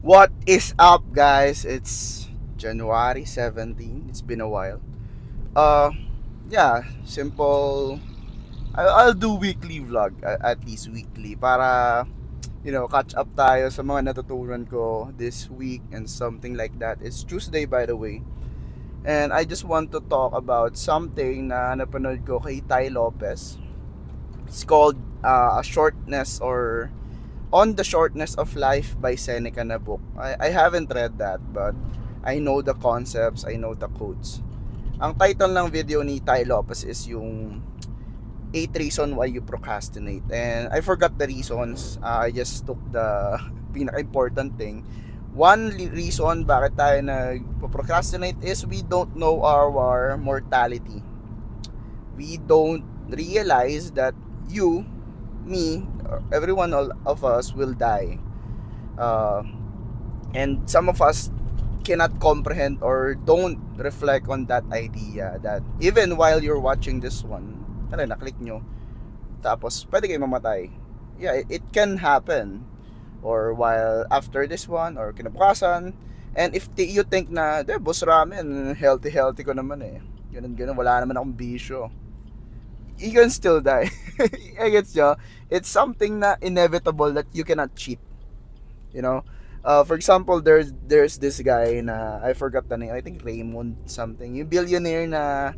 What is up, guys? It's January 17. It's been a while. Uh, yeah, simple. I'll do weekly vlog, at least weekly, para catch up tayo sa mga natutunan ko this week and something like that. It's Tuesday, by the way, and I just want to talk about something na napanood ko kay Ty Lopez. It's called a shortness or On the Shortness of Life by Seneca na book. I haven't read that, but I know the concepts, I know the quotes. Ang title ng video ni Ty Lopez is yung 8 reason why you procrastinate. And I forgot the reasons. I just took the pinaka-important thing. One reason bakit tayo nag-procrastinate is we don't know our mortality. We don't realize that you, me, every one of us will die, and some of us cannot comprehend or don't reflect on that idea that even while you're watching this one, naklik nyo, tapos pwede kayo mamatay. Yeah, it can happen, or while after this one or kinabukasan. And if you think na boss ramen, healthy ko naman ganun, wala naman akong bisyo, you can still die. I guess it's something na inevitable that you cannot cheat. For example, there's this guy na I forgot the name. I think Raymond something. Yung billionaire na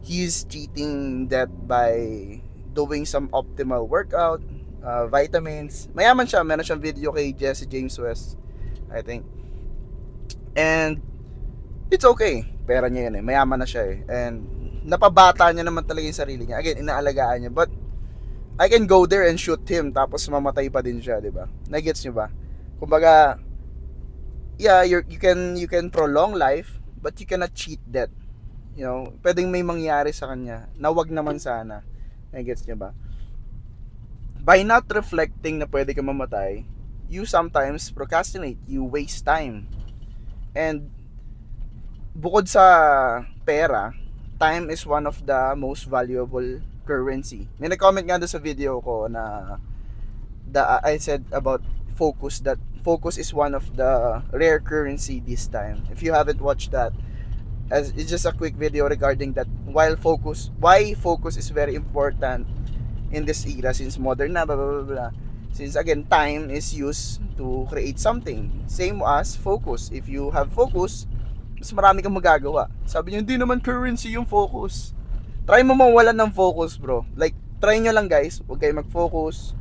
he's cheating that by doing some optimal workout, vitamins. Mayaman siya. Meron siyang video kay Jesse James West, I think. And it's okay. Pera niya yan Mayaman na siya And napabata niya naman talaga yung sarili niya. Again, inaalagaan niya. But I can go there and shoot him tapos mamatay pa din siya, 'di ba? Nagets niyo ba? Kumbaga, yeah, you can prolong life, but you cannot cheat death. Pwedeng may mangyari sa kanya na wag naman sana. Nagets niyo ba? By not reflecting na pwede ka mamatay, you sometimes procrastinate, you waste time. And bukod sa pera, time is one of the most valuable currency. May nag-comment nga doon sa video ko na I said about focus, that focus is one of the rare currency this time. If you haven't watched that, as it's just a quick video regarding that, why focus is very important in this era, since modern na blah, blah, blah, blah. Since again, time is used to create something. Same as focus. If you have focus, mas marami kang magagawa. Sabi niyo, hindi naman currency yung focus. Try mo mawalan ng focus, bro. Like, try nyo lang, guys. Huwag kayo mag-focus.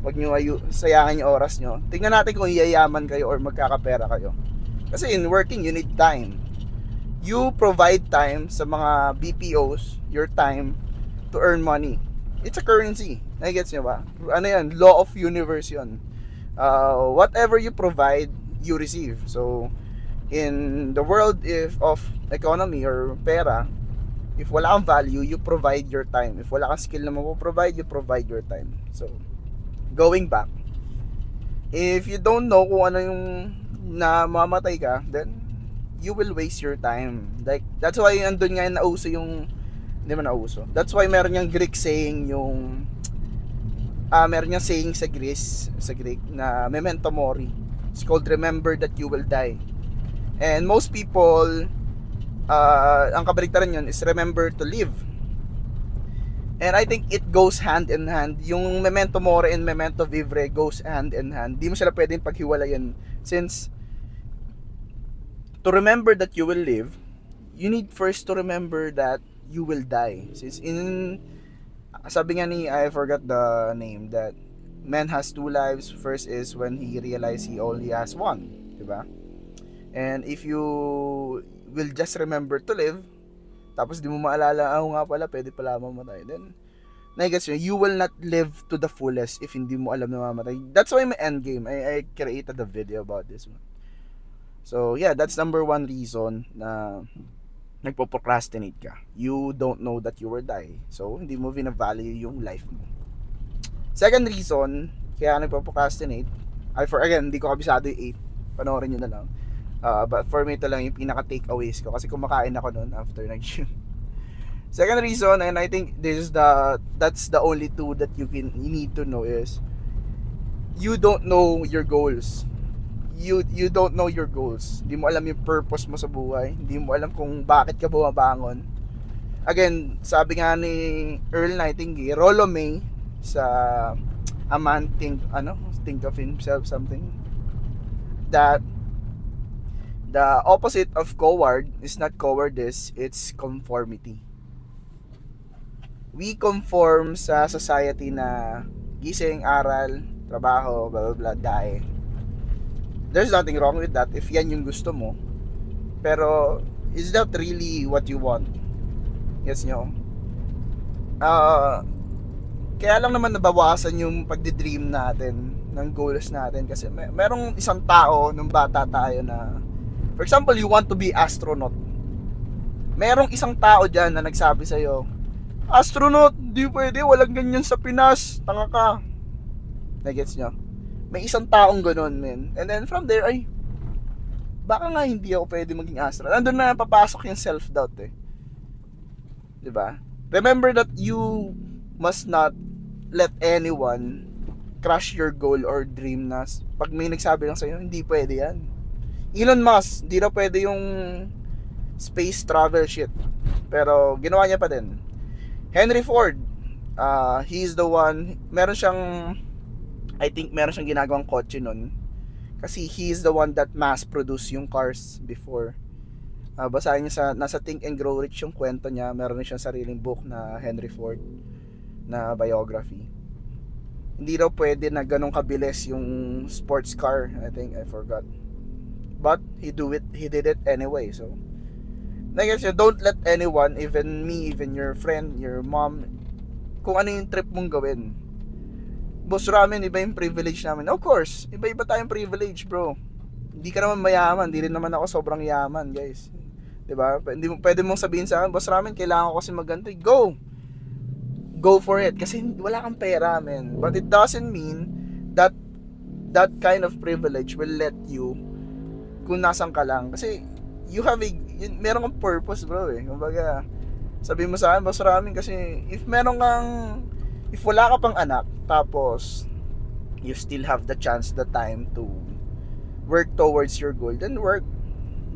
Huwag nyo sayangin yung oras nyo. Tingnan natin kung yayaman kayo or magkakapera kayo. Kasi in working, you need time. You provide time sa mga BPOs, your time, to earn money. It's a currency. Nagigets nyo ba? Ano yan? Law of universe yun. Whatever you provide, you receive. So, in the world of economy or pera, if wala kang value, you provide your time. If wala kang skill na mapoprovide, you provide your time. So, going back, if you don't know kung ano yung namamatay ka, then you will waste your time. Like, that's why andun nga nauso yung, hindi man nauso. That's why meron yung Greek saying yung, meron yung saying sa Greek na memento mori. It's called remember that you will die. And most people, ang kabaligtaran yun is remember to live. And I think it goes hand in hand. Yung memento mori and memento vivere goes hand in hand. Di mo sila pwedeng paghiwalayan. Since to remember that you will live, you need first to remember that you will die. Since sabi nga ni, I forgot the name, that man has two lives. First is when he realized he only has one. Diba? And if you will just remember to live, tapos di mo maalala, nga pala, pwede pala mamatay, then nagigets you will not live to the fullest if hindi mo alam na mamatay. That's why may endgame. I created a video about this one. So yeah, that's number one reason na nagpo-procrastinate ka. You don't know that you will die. So hindi mo vina-value yung life mo. Second reason kaya nagpo-procrastinate, again, hindi ko kabisado yung 8. Panoorin nyo na lang. But for me, ito lang yung pinaka takeaways ko kasi kumakain ako noon after nag-gym. Second reason, and I think that's the only two that you need to know, is you don't know your goals. you don't know your goals. Hindi mo alam yung purpose mo sa buhay. Hindi mo alam kung bakit ka bumabangon. Again, sabi nga ni Earl Nightingale, Rollo May sa A Man think of himself something, that the opposite of coward is not cowardice, it's conformity. We conform sa society na gising, aral, trabaho, blah blah blah, die. There's nothing wrong with that if yan yung gusto mo. Pero is that really what you want? Yes nyo? Kaya lang naman nabawasan yung pagdi-dream natin ng goals natin kasi merong isang tao nung bata tayo na, for example, you want to be astronaut. Merong isang tao dyan na nagsabi sa'yo, astronaut, di pwede, walang ganyan sa Pinas, tanga ka. Nagets nyo? May isang taong ganun, men. And then from there, ay, baka nga hindi ako pwede maging astronaut. Andun na papasok yung self-doubt eh. Diba? Remember that you must not let anyone crush your goal or dream na pag may nagsabi lang sa'yo, hindi pwede yan. Elon Musk, hindi na pwede yung space travel shit. Pero ginawa niya pa din. Henry Ford, he's the one, meron siyang ginagawang kotse nun. Kasi he's the one that mass-produced yung cars before. Basahin niyo nasa Think and Grow Rich yung kwento niya. Meron siyang sariling book na Henry Ford na biography. Hindi daw pwede na ganun kabilis yung sports car. I forgot. But he did it anyway. So like I said, don't let anyone, even me, even your friend, your mom, kung ano yung trip mong gawin. Boss Ramen, iba yung privilege namin. Of course, iba-iba tayong privilege, bro. Hindi ka naman mayaman, hindi rin naman ako sobrang yaman, guys. 'Di ba? Pwede mong sabihin sa akin, Boss Ramen, kailangan ko kasi magganto. Go for it kasi wala kang pera, man. But it doesn't mean that that kind of privilege will let you kung nasan ka lang. Kasi you have meron kang purpose, bro eh. Kumbaga, sabihin mo sa akin, Boss Ramen, kasi if wala ka pang anak, tapos you still have the chance, the time to work towards your goal, then work,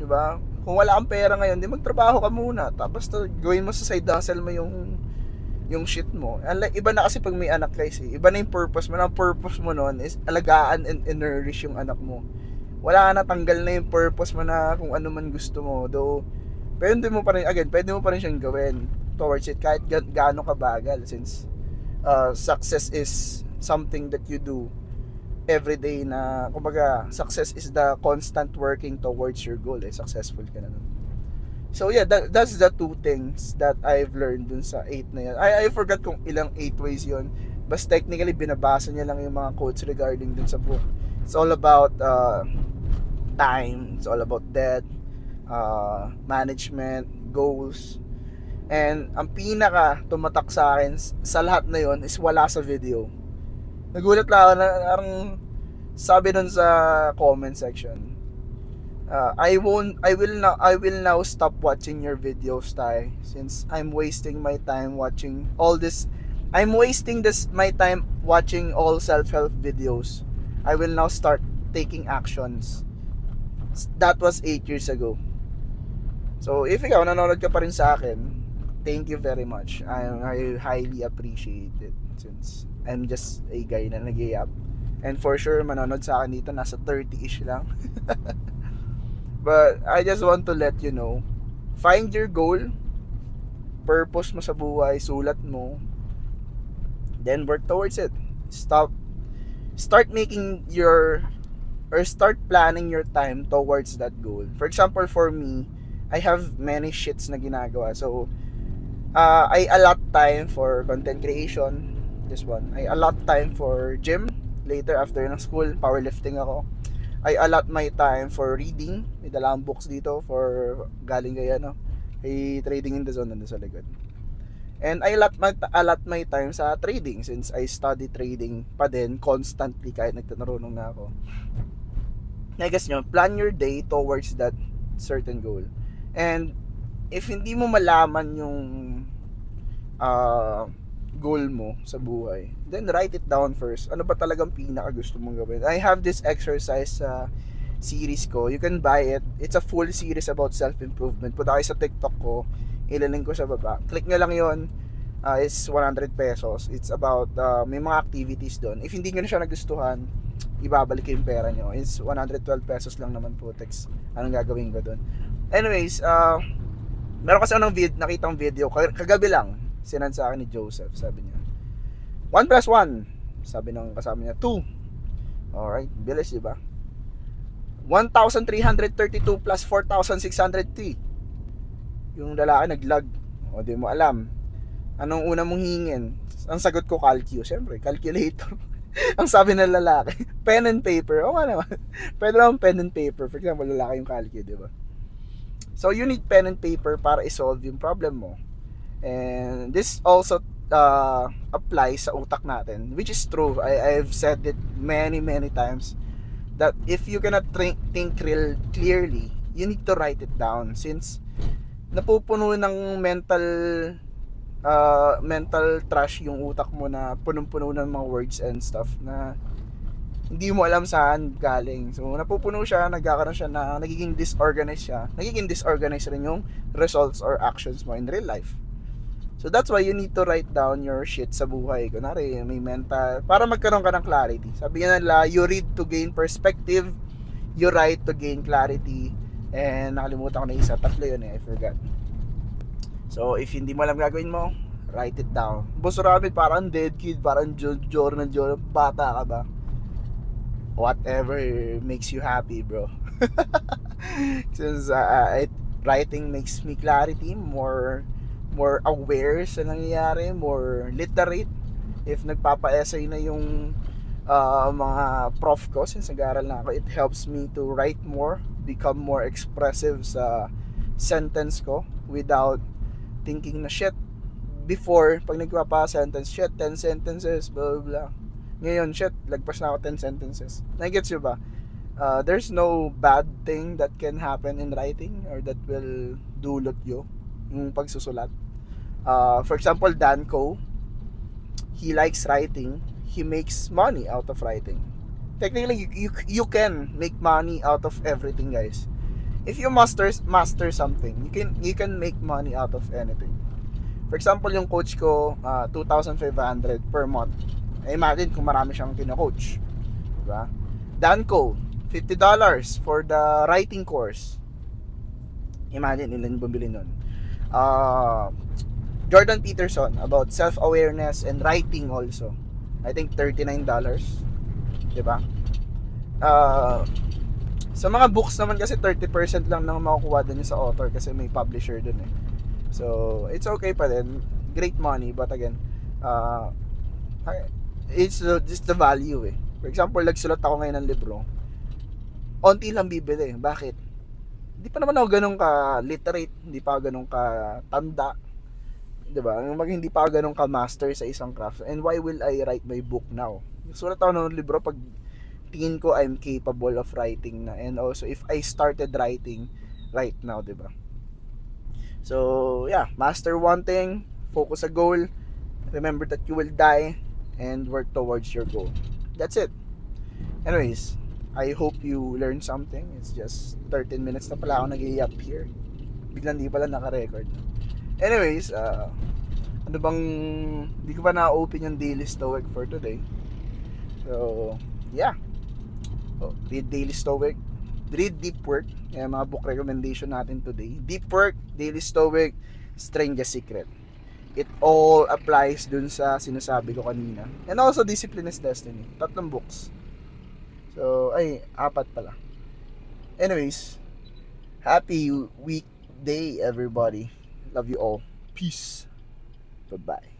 di ba? Kung wala kang pera ngayon, di magtrabaho ka muna, tapos gawin mo sa side hustle mo yung shit mo. Iba na kasi pag may anak, guys eh. Iba na yung purpose mo. Ang purpose mo nun is alagaan and nourish yung anak mo. Wala na, tanggal na yung purpose mo na kung ano man gusto mo. Though pwede mo pa rin siyang gawin towards it kahit gaano kabagal, since success is something that you do every day, na kumbaga success is the constant working towards your goal eh, successful ka na nun. So yeah, that's the two things that I've learned dun sa 8 na yan. I forgot kung ilang 8 ways yun, but technically binabasa niya lang yung mga quotes regarding dun sa book. It's all about time, it's all about debt, management, goals. And ang pinaka tumatak sa akin sa lahat na yon is wala sa video. Nagulat lang ako na parang sabi nun sa comment section, I will now stop watching your videos, Tay, since I'm wasting my time watching all this. I'm wasting my time watching all self-help videos. I will now start taking actions. That was 8 years ago. So if ikaw nanonood ka pa rin sa akin, thank you very much. I highly appreciate it, since I'm just a guy na nag-i-up. And for sure, manonood sa akin dito, nasa 30-ish lang. But I just want to let you know, find your goal, purpose mo sa buhay, sulat mo, then work towards it. Start planning your time towards that goal. For example, for me, I have many shits na ginagawa. So I allot time for content creation. This one, I allot time for gym later after ng school, powerlifting ako. I allot my time for reading. May dala akong books dito for galing kay Trading in the Zone nandun sa likod. And I allot my time sa trading, since I study trading pa din constantly kahit nagtanarunong na ako. I guess nyo, plan your day towards that certain goal. And if hindi mo malaman yung goal mo sa buhay, then write it down first. Ano ba talagang pinaka gusto mong gawin? I have this exercise sa series ko. You can buy it. It's a full series about self-improvement. Punta kayo sa TikTok ko, ilalink ko sa baba. Click nyo lang yon. It's 100 pesos. It's about, may mga activities doon. If hindi nyo na siya nagustuhan, ibabalik yung pera nyo. It's 112 pesos lang naman po, text. Anong gagawin ko doon? Anyways, meron kasi akong nakitang video, kagabi lang, sinand sa akin ni Joseph. Sabi niya, 1 plus 1. Sabi ng kasama niya, 2. Alright, bilis diba? 1,332 plus 4,603. Yung lalaki naglag. O di mo alam. Anong una mong hingin? Ang sagot ko, calcu. Siyempre, calculator. Ang sabi ng lalaki, pen and paper. O nga naman. Pwede lang pen and paper. For example, lalaki yung calcu, di ba? So, you need pen and paper para i-solve yung problem mo. And this also applies sa utak natin, which is true. I've said it many times, that if you cannot think real clearly, you need to write it down, since napupuno ng mental trash yung utak mo, na punong-puno ng mga words and stuff na hindi mo alam saan galing. So napupuno siya, nagkakaroon siya na nagiging disorganized siya. Nagiging disorganized rin yung results or actions mo in real life. So that's why you need to write down your shit sa buhay. Kunwari, may mental, para magkaroon ka ng clarity. Sabi nga nila, you read to gain perspective, you write to gain clarity. And nakalimutan ko na isa, tatlo yun I forgot. So if hindi mo alam gagawin mo, write it down. Boss Ramen, parang dead kid, parang journal, bata ka ba? Whatever makes you happy, bro. Since writing makes me clarity, more aware sa nangyayari, more literate. If nagpapa-essay na yung mga prof ko, since nag-aaral na ako, it helps me to write more, become more expressive sa sentence ko without thinking na shit. Before, pag nagpapa-sentence, shit, 10 sentences, blah blah blah. Ngayon, shit, lagpas na ako 10 sentences. Nagets you ba? There's no bad thing that can happen in writing or that will dulot you yung pagsusulat. For example, Danco, he likes writing. He makes money out of writing. Technically, you can make money out of everything, guys. If you master something, you can make money out of anything. For example, yung coach ko, 2,500 per month. Imagine kung marami siyang kino-coach, diba? Danco, $50 for the writing course. Imagine ilan bumili nun. Jordan Peterson, about self-awareness and writing also, I think $39, diba? Sa mga books naman kasi 30% lang nang makukuha dun sa author kasi may publisher dun eh. So it's okay pa din, great money, but again, it's just the value eh. For example, nagsulat ako ngayon ng libro, onti lang bibili. Bakit? Hindi pa naman ako ganun ka literate, hindi pa ako ganun ka tanda, diba? Hindi pa ako ganun ka master sa isang craft. And why will I write my book now? Sulat ako ng libro pag tingin ko I'm capable of writing na. And also if I started writing right now, diba? So yeah, master one thing, focus a goal, remember that you will die, and work towards your goal. That's it. Anyways, I hope you learned something. It's just 13 minutes na pala ako nag-i-up here. Biglang di pala naka-record. Anyways, ano bang, di ko pa na-open yung daily Stoic for today. So, yeah. Read daily Stoic. Read Deep Work. Yan mga book recommendation natin today. Deep Work, Daily Stoic, Strangest Secret. It all applies dun sa sinasabi ko kanina. And also Discipline is Destiny. 3 books. So, 4 pala. Anyways, happy weekday everybody. Love you all. Peace. Bye-bye.